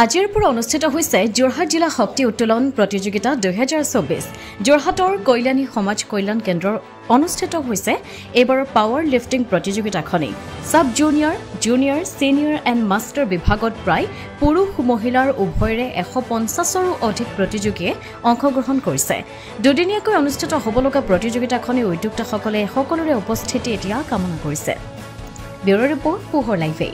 আজিৰ পৰা অনুষ্ঠিত হৈছে যোৰহাট জিলা শক্তি উত্তোলন প্ৰতিযোগিতা 2024 যোৰহাটৰ কল্যাণী সমাজ কল্যাণ কেন্দ্ৰৰ অনুষ্ঠিত হৈছে এবাৰৰ পাৱাৰ লিফটিং প্ৰতিযোগিতাখনি sub junior junior senior and master বিভাগত প্ৰায় পুৰুষ মহিলাৰ উভয়ৰে 150ৰো অধিক প্ৰতিযোগীয়ে অংশগ্ৰহণ কৰিছে দুদিনীয়াকৈ অনুষ্ঠিত হ'বলগা প্ৰতিযোগিতাখনি উদ্যোক্তাসকলে সকলোৰে উপস্থিতি এতিয়া কামনা কৰিছে ব্যুৰ' ৰিপৰ্ট পোহৰ লাইভে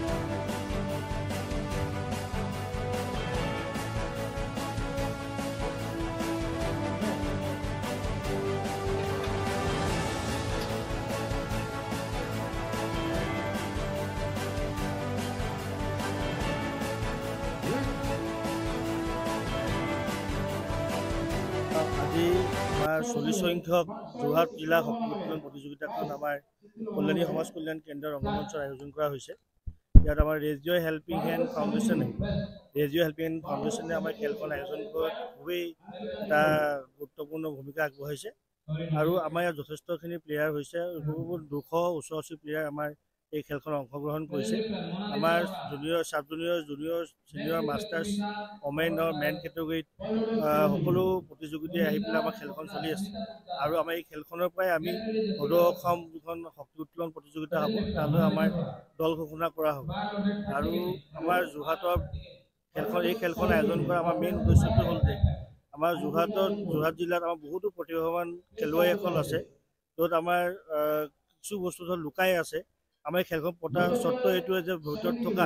আজি আমাৰ 40 সংখ্যক যোৰহাট জিলা শক্তি উত্তোলন প্ৰতিযোগিতাখন আমাৰ কল্যাণী সমাজ কল্যাণ কেন্দ্ৰৰ ৰংগমঞ্চৰ আয়োজন কৰা হৈছে ইয়াত আমাৰ ৰেজিঅ' হেল্পিং হেণ্ড ফাউণ্ডেশ্যনে আমাৰ খেলখন আয়োজন কৰাত খুবেই এটা গুৰুত্বপূৰ্ণ ভূমিকা আগবঢ়াইছে আৰু আমাৰ ইয়াত যথেষ্টখিনি প্লেয়াৰ হৈছে 280 প্লেয়াৰ আমাৰ এই খেলখন অংশগ্ৰহণ কৰিছে আমাৰ junior sub junior junior senior masters women আৰু মেন কেটেগৰীত সকলো প্ৰতিযোগিতাই আহি পেলাই আমাৰ খেলখন চলি আছে আৰু আমাৰ এই খেলখনৰ পৰাই আমি সদৌ অসম যিখন শক্তি উত্তোলন প্ৰতিযোগিতা হ'ব তালৈ আমাৰ দল ঘোষণা কৰা হ'ব আৰু আমাৰ যোৰহাটৰ এই খেলখন আয়োজন কৰা আমাৰ মেইন উদ্দেশ্যটো হ'ল যে আমাৰ যোৰহাট জিলাত আমাৰ বহুতো প্ৰতিভাৱান খেলুৱৈসকল আছে য'ত আমাৰ কিছু বস্তু ধৰ লুকাই আছে আমাৰ খেলখন পতা চৰ্ত এইটোৱে যে ভিতৰত থকা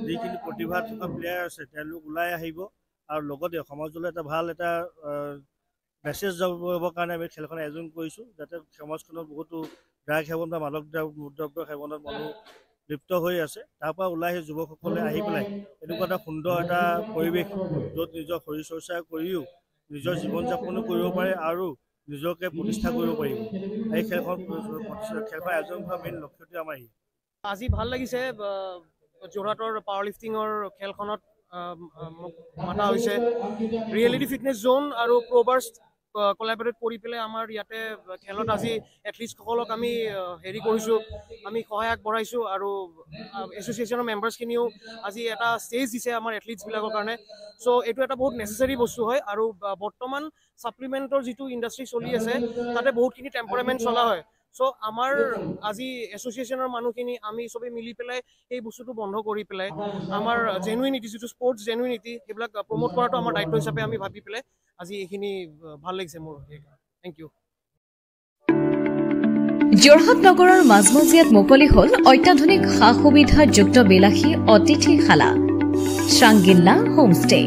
যিখিনি প্ৰতিভা থকা প্লেয়াৰ আছে তেওঁলোক ওলাই আহিব আৰু লগতে সমাজলৈ এটা ভাল এটা মেছেজ যাবৰ কাৰণে আমি খেলখন আয়োজন কৰিছোঁ যাতে সমাজখনত বহুতো ড্ৰাগ সেৱন বা মাদক দ্ৰব্য সেৱনত মানুহ লিপ্ত হৈ আছে তাৰ পৰা ওলাই আহি যুৱকসকলে আহি পেলাই এনেকুৱা এটা সুন্দৰ এটা পৰিৱেশ য'ত নিজৰ শৰীৰ চৰ্চা কৰিও নিজৰ জীৱন যাপনো কৰিব পাৰে আৰু নিজকে প্ৰতিষ্ঠা কৰিব পাৰিব এই খেলখন আয়োজন কৰা মেইন লক্ষ্যটো আমাৰ আজি ভাল লাগিছে যোৰহাটৰ পাৱাৰ লিফটিঙৰ খেলখনত মাতা হৈছে ৰিয়েলিটি ফিটনেছ জোন আৰু প্ৰ'বাৰ্ষ্ট কোলাবৰেট কৰি পেলাই আমাৰ ইয়াতে খেলত আজি এথলিটসকলক আমি হেৰি কৰিছোঁ আমি সহায় আগবঢ়াইছোঁ আৰু এছ'চিয়েশ্যনৰ মেম্বাৰ্ছখিনিও আজি এটা ষ্টেজ দিছে আমাৰ এথলিটছবিলাকৰ কাৰণে চ' এইটো এটা বহুত নেচেচাৰী বস্তু হয় আৰু বৰ্তমান ছাপ্লিমেণ্টৰ যিটো ইণ্ডাষ্ট্ৰি চলি আছে তাতে বহুতখিনি টেম্পাৰামেণ্ট চলা হয় চ' আমাৰ আজি এছ'চিয়েশ্যনৰ মানুহখিনি আমি চবেই মিলি পেলাই এই বস্তুটো বন্ধ কৰি পেলাই আমাৰ জেনুইনিটি যিটো স্পৰ্টছ জেনুইনিটি সেইবিলাক প্ৰমোট কৰাটো আমাৰ দায়িত্ব হিচাপে আমি ভাবি পেলাই আজি এইখিনি ভাল লাগিছে মোৰ থেংক ইউ যোৰহাট নগৰৰ মাজমজিয়াত মুকলি হ'ল অত্যাধুনিক সা সুবিধাযুক্ত বিলাসী অতিথিশালা শ্ৰাংগিল্লা হোমষ্টে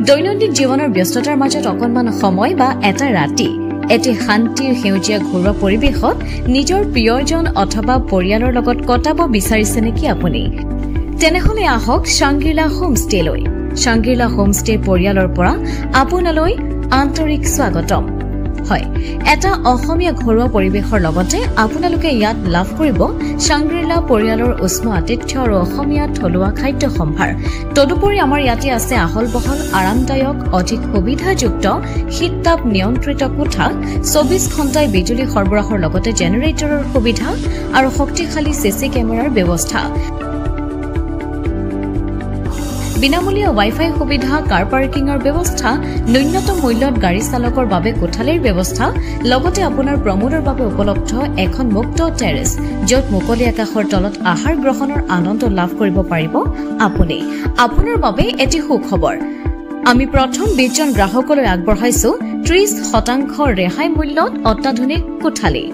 দৈনন্দিন জীৱনৰ ব্যস্ততাৰ মাজত অকণমান সময় বা এটা ৰাতি এটি শান্তিৰ সেউজীয়া ঘৰুৱা পৰিৱেশত নিজৰ প্ৰিয়জন অথবা পৰিয়ালৰ লগত কটাব বিচাৰিছে নেকি আপুনি তেনেহলে আহক শ্ৰাংগিল্লা হোমষ্টেলৈ শ্ৰাংগিল্লা হোমষ্টে পৰিয়ালৰ পৰা আপোনালৈ আন্তৰিক স্বাগতম হয় এটা অসমীয়া ঘৰুৱা পৰিৱেশৰ লগতে আপোনালোকে ইয়াত লাভ কৰিব শ্ৰাংগিল্লা পৰিয়ালৰ উষ্ম আতিথ্য আৰু অসমীয়া থলুৱা খাদ্য সম্ভাৰ তদুপৰি আমাৰ ইয়াতে আছে আহল বহল আৰামদায়ক অধিক সুবিধাযুক্ত শীততাপ নিয়ন্ত্ৰিত কোঠা 24 ঘণ্টাই বিজুলী সৰবৰাহৰ লগতে জেনেৰেটৰৰ সুবিধা আৰু শক্তিশালী চিচি কেমেৰাৰ ব্যৱস্থা বিনামূলীয়া ৱাইফাই সুবিধা কাৰ পাৰ্কিঙৰ ব্যৱস্থা ন্যূনতম মূল্যত গাড়ী চালকৰ বাবে কোঠালিৰ ব্যৱস্থা লগতে আপোনাৰ প্ৰমোদৰ বাবে উপলব্ধ এখন মুক্ত টেৰেছ য'ত মুকলি আকাশৰ তলত আহাৰ গ্ৰহণৰ আনন্দ লাভ কৰিব পাৰিব আপুনি আপোনাৰ বাবে এটি সুখবৰ আমি প্ৰথম 20 জন গ্ৰাহকলৈ আগবঢ়াইছো 30% ৰেহাই মূল্যত অত্যাধুনিক কোঠালি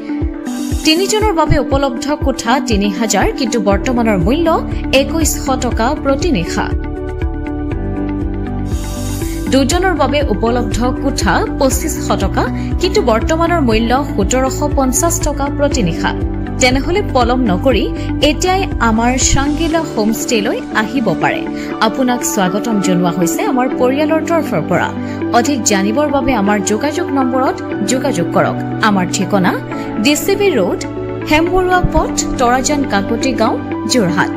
3 জনৰ বাবে উপলব্ধ কোঠা 3000 কিন্তু বৰ্তমানৰ মূল্য 2100 টকা প্ৰতি নিশা 2 জনৰ বাবে উপলব্ধ কোঠা 2500 টকা কিন্তু বৰ্তমানৰ মূল্য 1750 টকা প্ৰতি নিশা তেনেহলে পলম নকৰি এতিয়াই আমাৰ শ্ৰাংগিল্লা হোমষ্টেলৈ আহিব পাৰে আপোনাক স্বাগতম জনোৱা হৈছে আমাৰ পৰিয়ালৰ তৰফৰ পৰা অধিক জানিবৰ বাবে আমাৰ যোগাযোগ নম্বৰত যোগাযোগ কৰক আমাৰ ঠিকনা ডিচিবি ৰোড হেমবৰুৱা পথ তৰাজান কাকতি গাঁও যোৰহাট